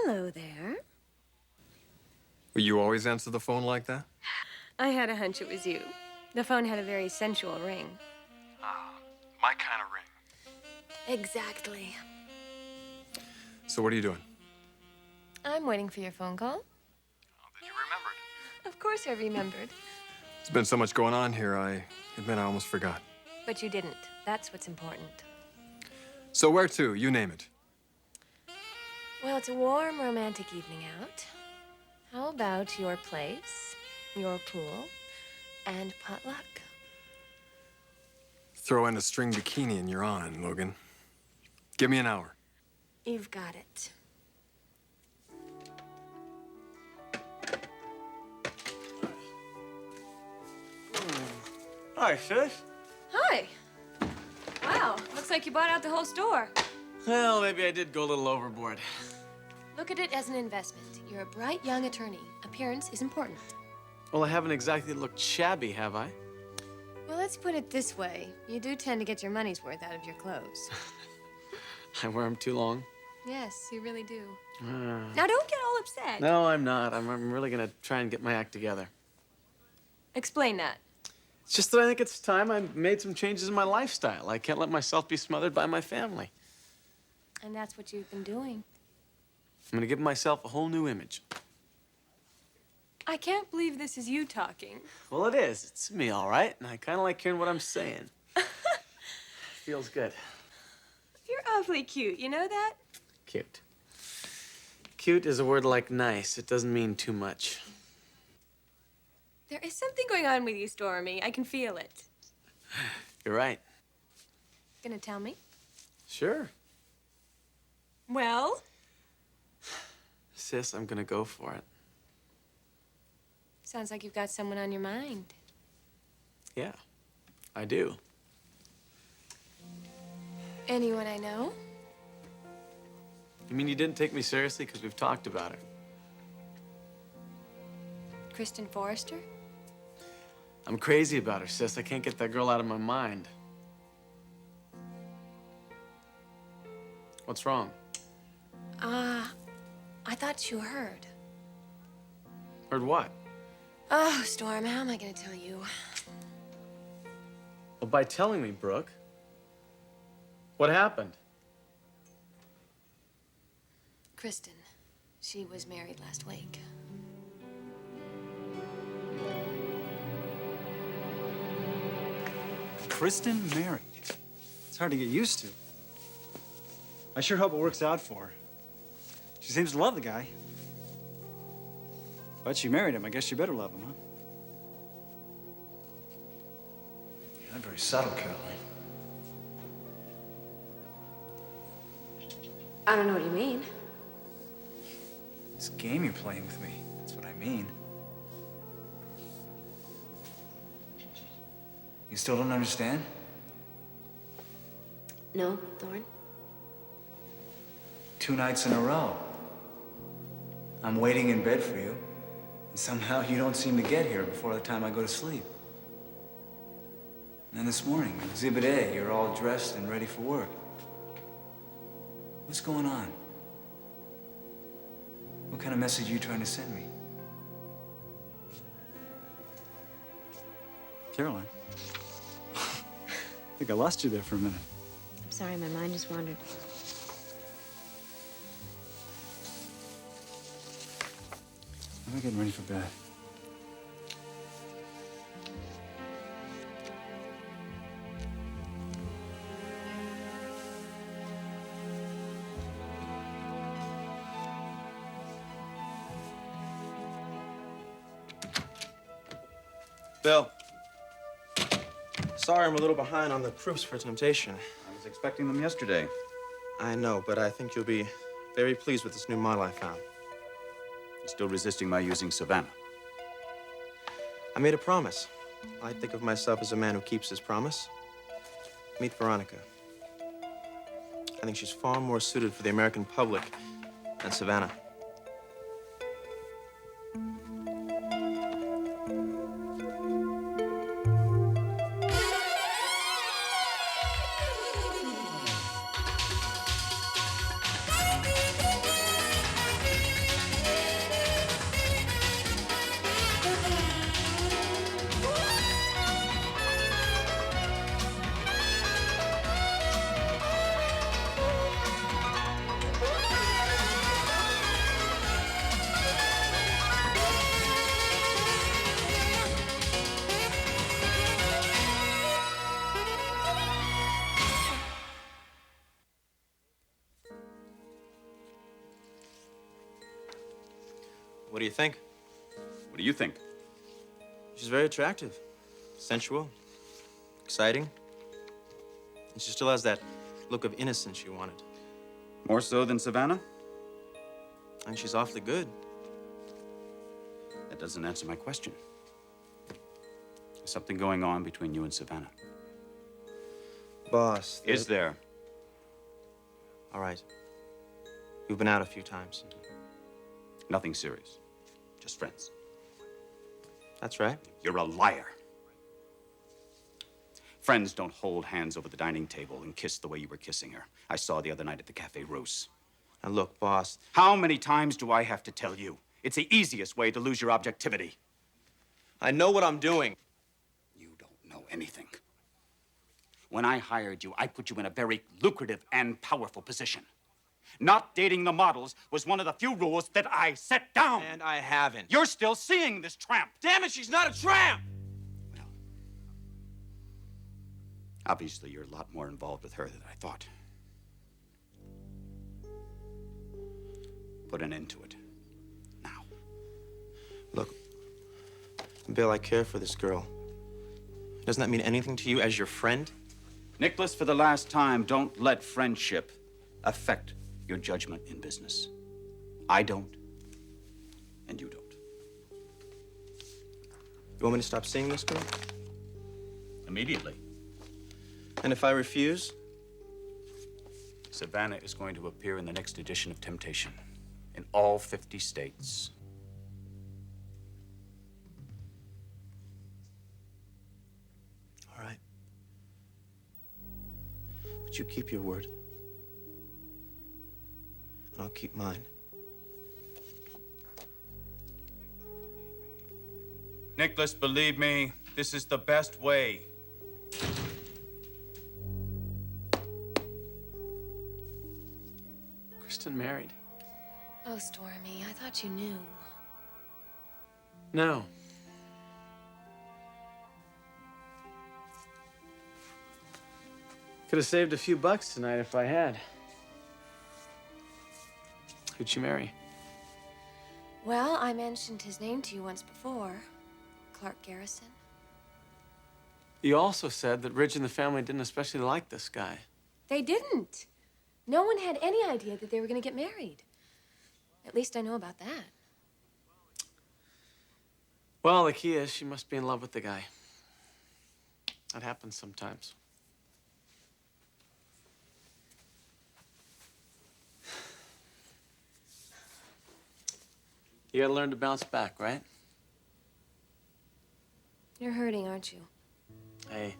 Hello there. Will you always answer the phone like that? I had a hunch it was you. The phone had a very sensual ring. My kind of ring. Exactly. So what are you doing? I'm waiting for your phone call. Oh, that you remembered. Of course I remembered. There's been so much going on here, I admit I almost forgot. But you didn't. That's what's important. So where to? You name it. Well, it's a warm, romantic evening out. How about your place, your pool, and potluck? Throw in a string bikini and you're on, Logan. Give me an hour. You've got it. Hi, sis. Hi. Wow, looks like you bought out the whole store. Well, maybe I did go a little overboard. Look at it as an investment. You're a bright young attorney. Appearance is important. Well, I haven't exactly looked shabby, have I? Well, let's put it this way. You do tend to get your money's worth out of your clothes. I wear them too long. Yes, you really do. Now, don't get all upset. No, I'm not. I'm really gonna try and get my act together. Explain that. It's just that I think it's time I made some changes in my lifestyle. I can't let myself be smothered by my family. And that's what you've been doing. I'm gonna give myself a whole new image. I can't believe this is you talking. Well, it is. It's me, all right. And I kind of like hearing what I'm saying. Feels good. You're awfully cute. You know that? Cute. Cute is a word like nice. It doesn't mean too much. There is something going on with you, Stormy. I can feel it. You're right. Gonna tell me? Sure. Well? Sis, I'm gonna go for it. Sounds like you've got someone on your mind. Yeah, I do. Anyone I know? You mean you didn't take me seriously because we've talked about it? Kristen Forrester? I'm crazy about her, sis. I can't get that girl out of my mind. What's wrong? I thought you heard. Heard what? Oh, Storm, how am I gonna tell you? Well, by telling me, Brooke. What happened? Kristen. She was married last week. Kristen married. It's hard to get used to. I sure hope it works out for her. She seems to love the guy. But she married him. I guess you better love him, huh? You're not very subtle, Caroline. I don't know what you mean. This game you're playing with me, that's what I mean. You still don't understand? No, Thorne? 2 nights in a row. I'm waiting in bed for you, and somehow you don't seem to get here before the time I go to sleep. And then this morning, Exhibit A, you're all dressed and ready for work. What's going on? What kind of message are you trying to send me? Caroline? I think I lost you there for a minute. I'm sorry, my mind just wandered. I'm getting ready for bed. Bill. Sorry I'm a little behind on the proofs for Temptation. I was expecting them yesterday. I know, but I think you'll be very pleased with this new model I found. You're still resisting my using Savannah. I made a promise. I think of myself as a man who keeps his promise. Meet Veronica. I think she's far more suited for the American public than Savannah. What do you think? What do you think? She's very attractive, sensual, exciting. And she still has that look of innocence you wanted. More so than Savannah? And she's awfully good. That doesn't answer my question. There's something going on between you and Savannah. Boss. Is there? All right. We've been out a few times. Nothing serious. Just friends. That's right. You're a liar. Friends don't hold hands over the dining table and kiss the way you were kissing her. I saw the other night at the Cafe Russe. Now look, boss. How many times do I have to tell you? It's the easiest way to lose your objectivity. I know what I'm doing. You don't know anything. When I hired you, I put you in a very lucrative and powerful position. Not dating the models was one of the few rules that I set down. And I haven't. You're still seeing this tramp. Damn it, she's not a tramp! Well, obviously, you're a lot more involved with her than I thought. Put an end to it. Now. Look, Bill, I care for this girl. Doesn't that mean anything to you as your friend? Nicholas, for the last time, don't let friendship affect your judgment in business. I don't, and you don't. You want me to stop seeing this girl? Immediately. And if I refuse? Savannah is going to appear in the next edition of Temptation in all 50 states. All right. But you keep your word. And I'll keep mine. Nicholas, believe me, this is the best way. Kristen married. Oh, Stormy, I thought you knew. No. Could have saved a few bucks tonight if I had. Who'd she marry? Well, I mentioned his name to you once before. Clark Garrison. You also said that Ridge and the family didn't especially like this guy. They didn't. No one had any idea that they were going to get married. At least I know about that. Well, the key is she must be in love with the guy. That happens sometimes. You gotta learn to bounce back, right? You're hurting, aren't you? Hey,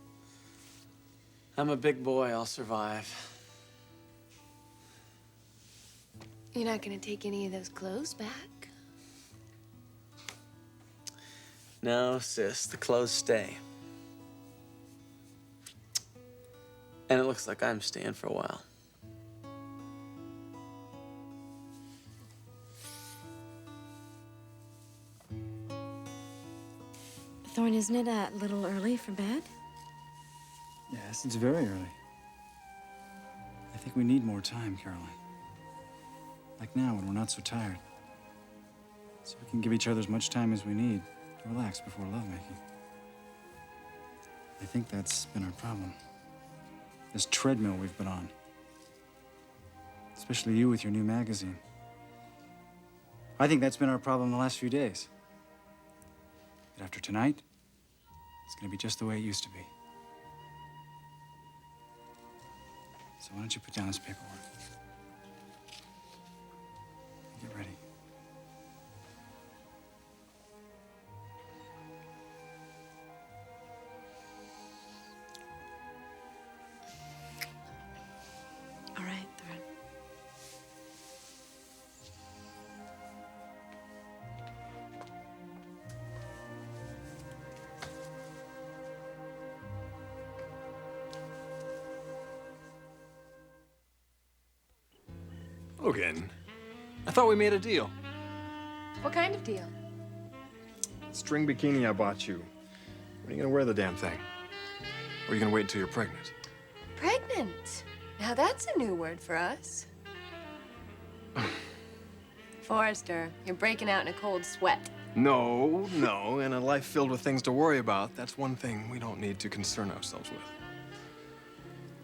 I'm a big boy. I'll survive. You're not going to take any of those clothes back? No, sis, the clothes stay. And it looks like I'm staying for a while. Thorne, isn't it a little early for bed? Yes, it's very early. I think we need more time, Caroline. Like now, when we're not so tired. So we can give each other as much time as we need to relax before lovemaking. I think that's been our problem. This treadmill we've been on. Especially you with your new magazine. I think that's been our problem the last few days. But after tonight, it's gonna be just the way it used to be. So why don't you put down this paperwork? Get ready. All right, Thorne. Logan, I thought we made a deal. What kind of deal? String bikini I bought you. When are you gonna wear the damn thing? Or are you gonna wait until you're pregnant? Pregnant. Now that's a new word for us. Forrester, you're breaking out in a cold sweat. No, no. In a life filled with things to worry about, that's one thing we don't need to concern ourselves with.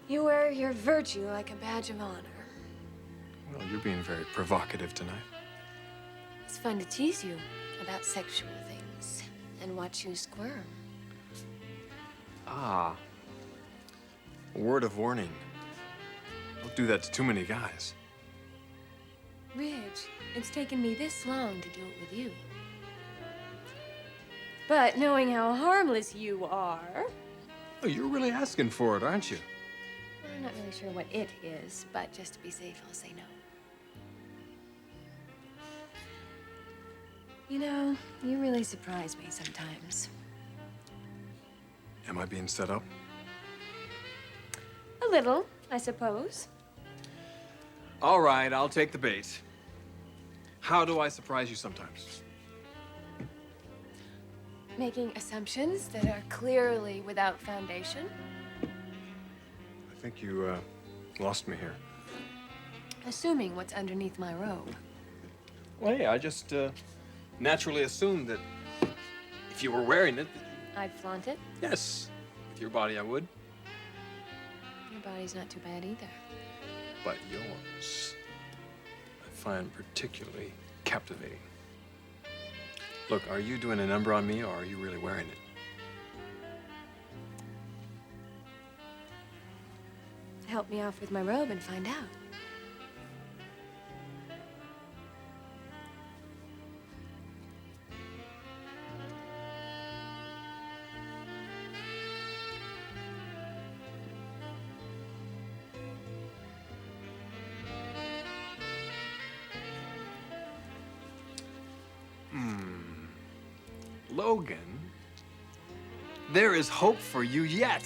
You wear your virtue like a badge of honor. Well, you're being very provocative tonight. It's fun to tease you about sexual things and watch you squirm. Ah. A word of warning. Don't do that to too many guys. Ridge, it's taken me this long to do it with you. But knowing how harmless you are... Oh, you're really asking for it, aren't you? Well, I'm not really sure what it is, but just to be safe, I'll say no. You know, you really surprise me sometimes. Am I being set up? A little, I suppose. All right, I'll take the bait. How do I surprise you sometimes? Making assumptions that are clearly without foundation. I think you, lost me here. Assuming what's underneath my robe. Well, hey, I just, naturally assumed that if you were wearing it, I'd flaunt it. yes, with your body I would. Your body's not too bad either. But yours, I find particularly captivating. Look, are you doing a number on me, or are you really wearing it? Help me off with my robe and find out. Logan, there is hope for you yet.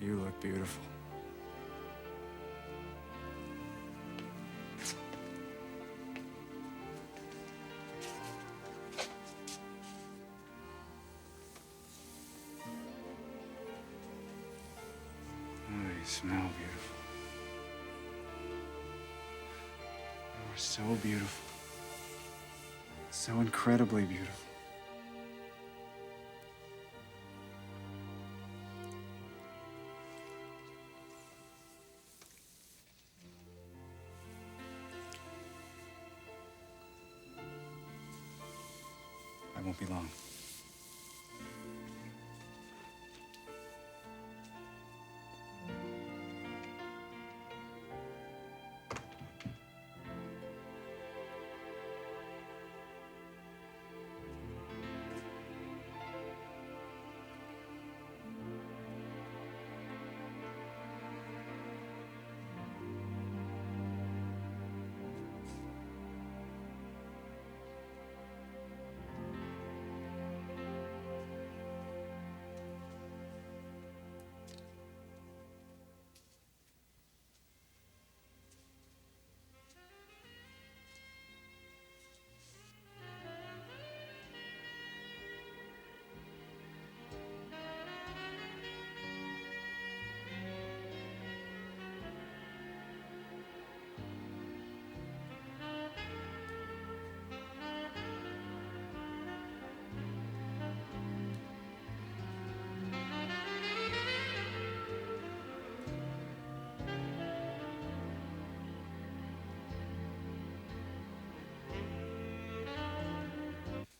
You look beautiful. You smell beautiful. You're so beautiful. So incredibly beautiful. I won't be long.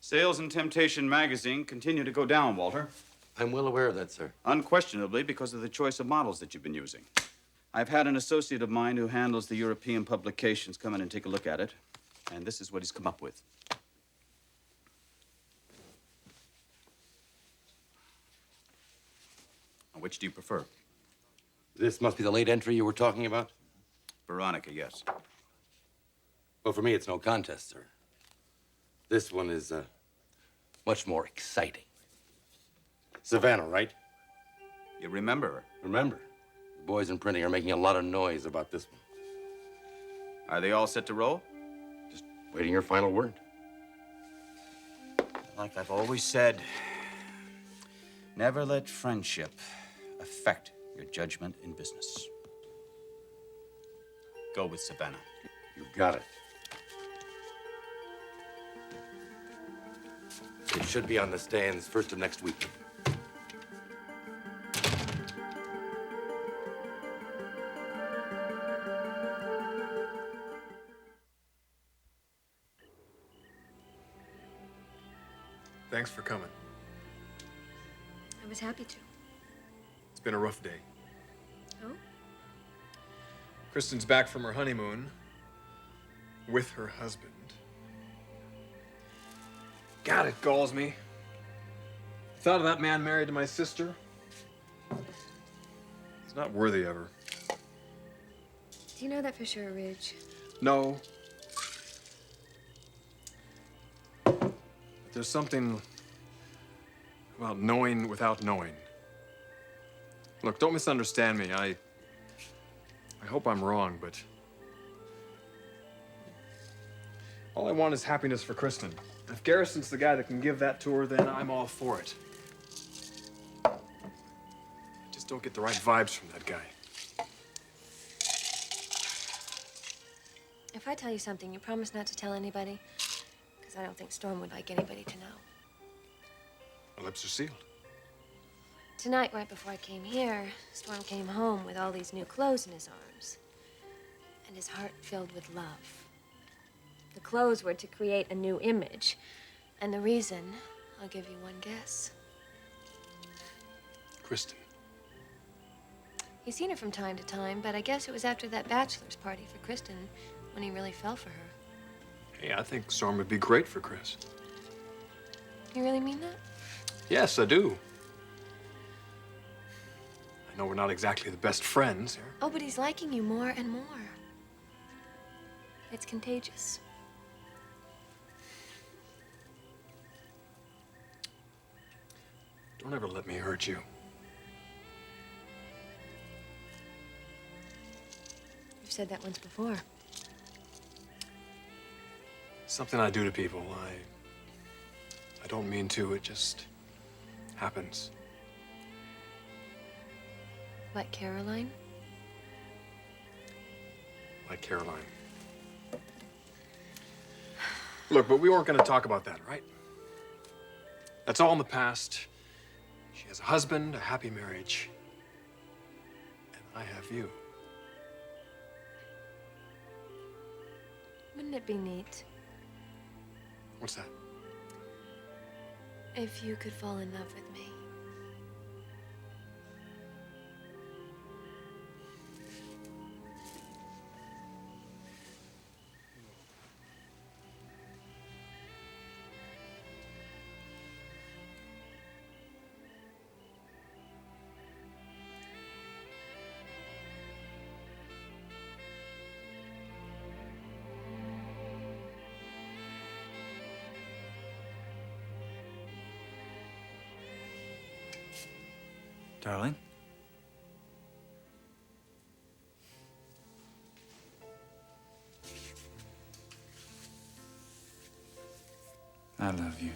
Sales in Temptation magazine continue to go down, Walter. I'm well aware of that, sir. Unquestionably because of the choice of models that you've been using. I've had an associate of mine who handles the European publications come in and take a look at it, and this is what he's come up with. Which do you prefer? This must be the late entry you were talking about? Veronica, yes. Well, for me, it's no contest, sir. This one is much more exciting. Savannah, right? You remember her? Remember, the boys in printing are making a lot of noise about this one. Are they all set to roll? Just Waiting your final word. Like I've always said, never let friendship affect your judgment in business. Go with Savannah. You got it. It should be on the stands first of next week. Thanks for coming. I was happy to. It's been a rough day. Oh? Kristen's back from her honeymoon with her husband. God, it galls me. Thought of that man married to my sister. He's not worthy of her. Do you know that for sure, Ridge? No. But there's something about knowing without knowing. Look, don't misunderstand me. I hope I'm wrong, but all I want is happiness for Kristen. If Garrison's the guy that can give that to her, then I'm all for it. I just don't get the right vibes from that guy. If I tell you something, you promise not to tell anybody? Because I don't think Storm would like anybody to know. My lips are sealed. Tonight, right before I came here, Storm came home with all these new clothes in his arms. And his heart filled with love. The clothes were to create a new image. And the reason, I'll give you one guess. Kristen. He's seen her from time to time, but I guess it was after that bachelor's party for Kristen when he really fell for her. Hey, I think Storm would be great for Chris. You really mean that? Yes, I do. I know we're not exactly the best friends here. Oh, but he's liking you more and more. It's contagious. Don't ever let me hurt you. You've said that once before. Something I do to people. I don't mean to. It just happens. Like Caroline? Like Caroline. Look, but we weren't going to talk about that, right? That's all in the past. She has a husband, a happy marriage. And I have you. Wouldn't it be neat What's that? if you could fall in love with me? Darling? I love you.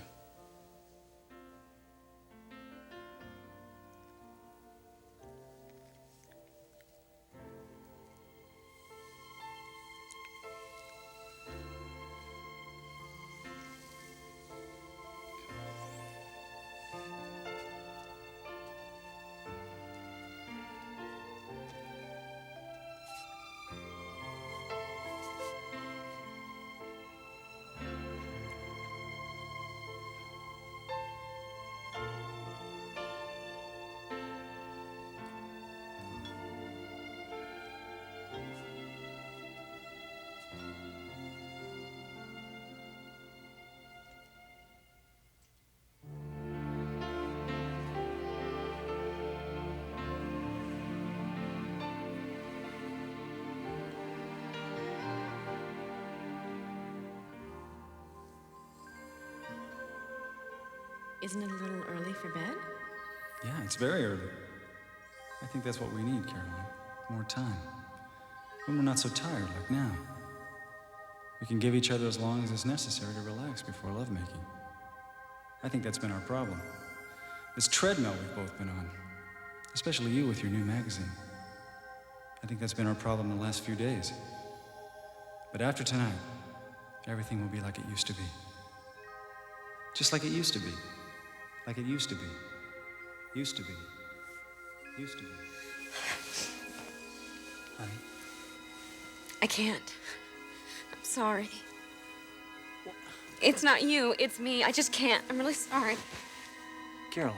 Isn't it a little early for bed? Yeah, it's very early. I think that's what we need, Caroline. More time. When we're not so tired like now. We can give each other as long as it's necessary to relax before lovemaking. I think that's been our problem. This treadmill we've both been on. Especially you with your new magazine. I think that's been our problem the last few days. But after tonight, everything will be like it used to be. Just like it used to be. Like it used to be. Used to be. Used to be. Honey? I can't. I'm sorry. It's not you, it's me. I just can't. I'm really sorry. Caroline.